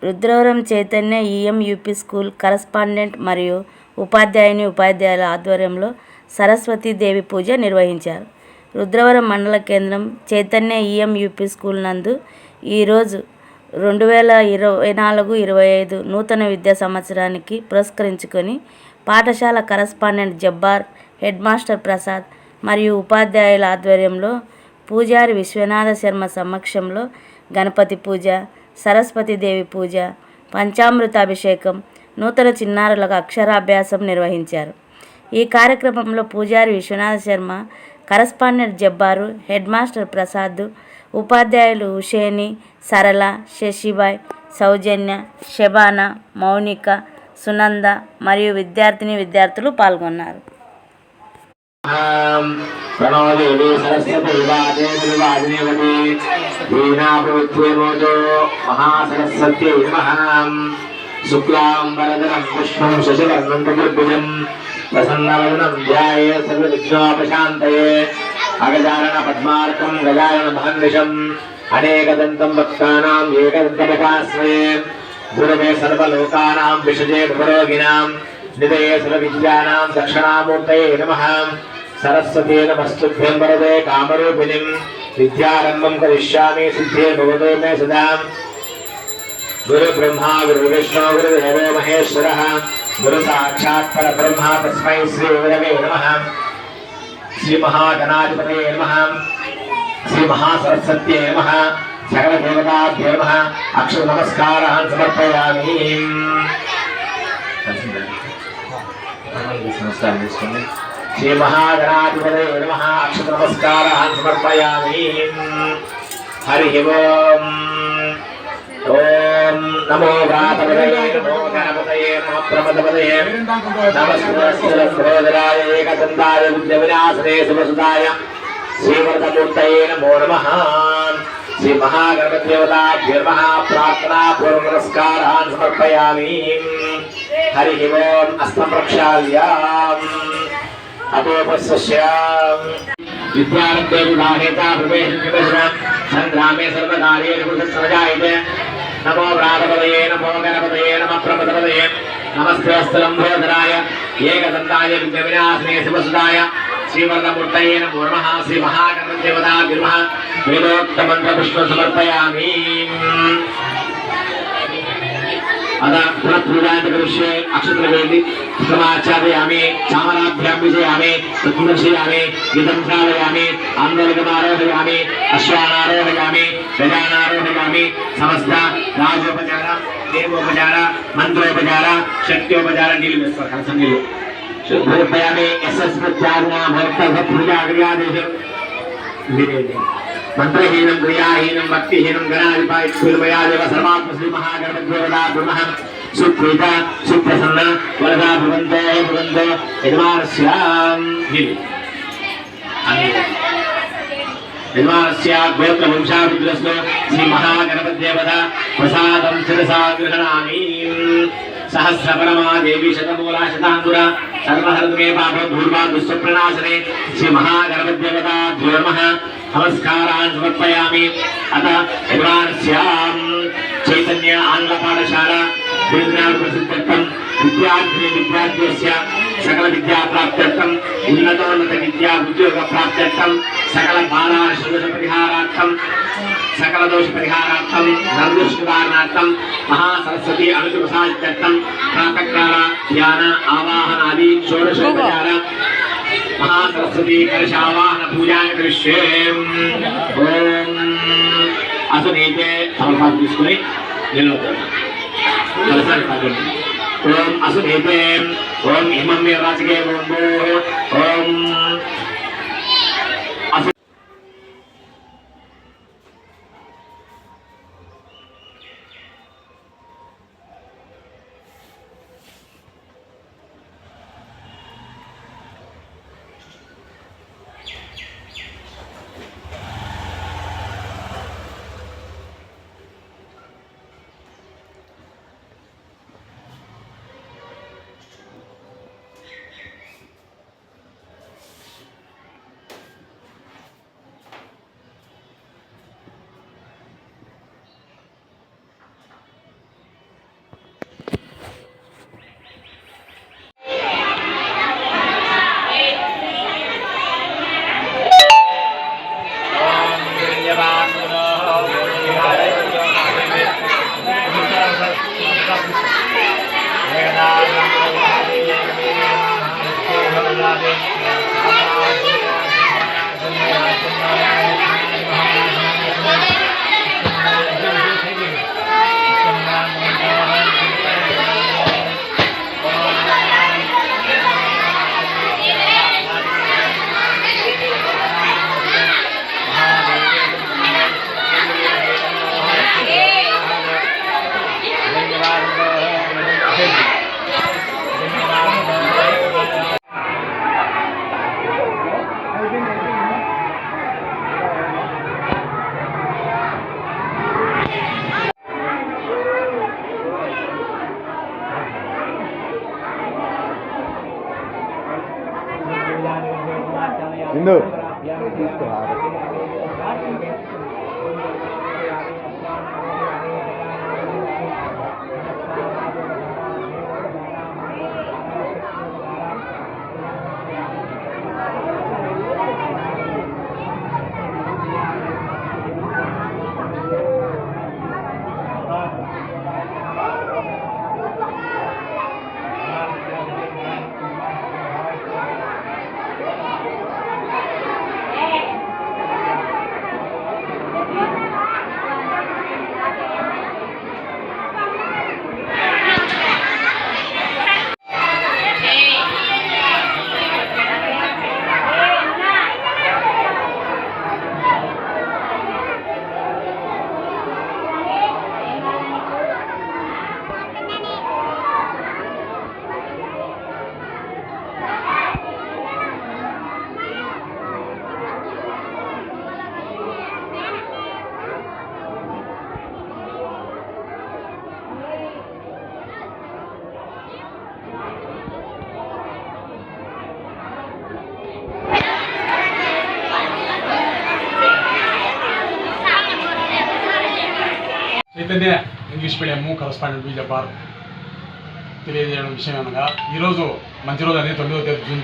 Rudravaram Chaitanya ఈఎంయూపీ school correspondent మరియు ఉపాధ్యాయుల ఆధ్వర్యంలో సరస్వతీదేవి పూజ నిర్వహించారు. రుద్రవరం మండల కేంద్రం చైతన్య ఈఎంయూపీ స్కూల్ నందు ఈరోజు 2024-25 నూతన విద్యా సంవత్సరానికి పురస్కరించుకొని పాఠశాల correspondent Jabbar, head master Prasad మరియు ఉపాధ్యాయుల ఆధ్వర్యంలో పూజారి విశ్వనాథ శర్మ సమక్షంలో గణపతి పూజ, సరస్వతీదేవి పూజ, పంచామృతాభిషేకం, నూతన చిన్నారులకు అక్షరాభ్యాసం నిర్వహించారు. ఈ కార్యక్రమంలో పూజారి Vishwanatha Sharma, correspondent Jabbar, head master Prasad, ఉపాధ్యాయులు హుషేని, సరళ, శశిబాయ్, సౌజన్య, శబానా, మౌనిక, సునంద మరియు విద్యార్థులు పాల్గొన్నారు. ప్రణోదేవి సరస్వతి వాదేవతి వీణాపృథ్వీమోదో మహాసరస్వత్యై నమః. శుక్లాం వరదరం విష్ణుం శశివర్ణం చతుర్భుజం ప్రసన్నవదనం ధ్యాయేత్ సర్వవిఘ్నోపశాంతయే. అగజానన పద్మార్కం గజానన మహర్నిశం అనేకదంతం భక్తానాం ఏకదంతముపాస్మయే. గురవే సర్వలోకానాం విషజే భవరోగిణాం నిధయే సర్వవిద్యానాం దక్షిణామూర్తయే నమః. సరస్వతే నమస్తుభ్యం వరదే కామరూపిణిం విద్యారంభం కరిష్యామి సిద్ధే భవతో మే సదా. గురు బ్రహ్మా గురు విష్ణు గురుదేవో మహేశ్వరః గురు సాక్షాత్ పరబ్రహ్మ తస్మై శ్రీ గురవే నమః. శ్రీ మహాగణాధిపతయే నమః. శ్రీ మహాసరస్వత్యై నమః. సకల దేవతాభ్యో నమః. అక్షర నమస్కారాన్ సమర్పయామి. నమస్కారం చేసుకోండి. శ్రీ మహాగణాధిపతయే నమః. అక్షర నమస్కారాన్ సమర్పయామి. హరి ఓం. ఓం నమో వ్రాతపదయే నమో గణపతయే నమో ప్రమదపదయే నమస్కృతస్రోదరాయ ఏకదంతాయ విద్యవినాశనే శుభసుదాయ శ్రీవర్ధమూర్తయే నమో నమః. శ్రీ మహాగణపతిదేవతాభ్యో నమః. ప్రార్థనా పూర్వ నమస్కారాన్ సమర్పయామి. హరి ఓం. హస్తం ప్రక్షాళ్య అపోపస్యాం. విద్యారంభే వివాహేతా ప్రవేశం సంగ్రామే సర్వకార్యేషు పురుషస్సమజాయతే. నమో వ్రాతపదయే నమో గణపతయే నమః ప్రమదపదయే నమస్తేస్తలంబోధరాయ ఏకదంతాయ విఘ్నవినాశనే శుభసుదాయ శ్రీవర్ధమూర్తయే నమో నమః. శ్రీ మహాగణపతిదేవతాభ్యో నమః. వేదోక్తమంత్రపుష్పం సమర్పయామి. अदा पुनఃपूजान्तकरिष्ये अक्षत्रवेदि समाचारयामि. चामराभ्यां विजयामि. प्रदर्शयामि. गीतं श्रावयामि. आन्दोलकमारोहयामि. अश्वानारोहयामि. गजानारोहयामि. समस्त राजोपचार, देवोपचार, मंत्रोपचार, शक्त्योपचार नीलमेश्वर कलसंगिलु शुद्धोपयामि. यशस्वत्याज्ञा भक्तभक्तपूजाक्रियादेशं विरेदे. मंत्रहीनं क्रियाहीनं भक्तिहीनं गणाधिपायित्वमयादेव सर्वात्म श्री महागणपतिदेवताभ्यो नमः. सुप्रीत सुप्रसन्न वरदा भवन्तो यजमानस्यां गोत्रवंशाभिद्रस्तो श्री महागणपतिदेवता प्रसादं शिरसा गृह्णामि. सहस्रपरमा देवी शतमूला शतांगुरा सर्वहृदमे पापधूर्वा दुष्प्रणाशने श्री महागणपतिदेवताभ्यो नमः. नमस्कारान् समर्पयामि. अतः यजमानस्यां चैतन्य आंग्ल पाठशाला प्रसिद्धर्थं विद्यार्थ्यस्य सकल विद्या प्राप्त्यर्थं उन्नतोन्नत विद्या उद्योग प्राप्त्यर्थं सकल बालाशोष परिहारार्थं सकल दोष परिहारार्थं नरदोष निवारणार्थं महासरस्वती अनुग्रहसाध्यर्थं प्रातःकाल ध्यान आवाहन आदि षोडशोपचार महासरस्वती कलशावाहन पूजा करिष्ये. ओम असनीते समर्पण తీసుకొని నిలబడండి. కలశాన్ని తాకండి. ఓం అసునీతే ఓం ఇమం మే రాజకే ఓం Indu Chaitanya English medium correspondent Jabbar తెలియజేయడం విషయం అనగా ఈరోజు మంచి రోజు అనేది 9వ తేదీ జూన్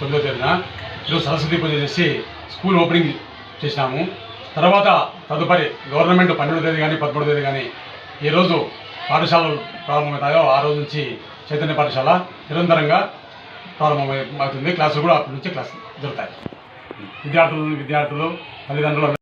9వ తేదీన ఈరోజు సరస్వతి పూజ చేసి స్కూల్ ఓపెనింగ్ చేసినాము. తర్వాత తదుపరి గవర్నమెంట్ 12వ తేదీ కానీ 13వ తేదీ కానీ ఏ రోజు పాఠశాలలు ప్రారంభమవుతాయో ఆ రోజు నుంచి చైతన్య పాఠశాల నిరంతరంగా ప్రారంభమవుతుంది. క్లాసులు కూడా అప్పటి నుంచి క్లాస్ జరుగుతాయి. విద్యార్థులు తల్లిదండ్రులు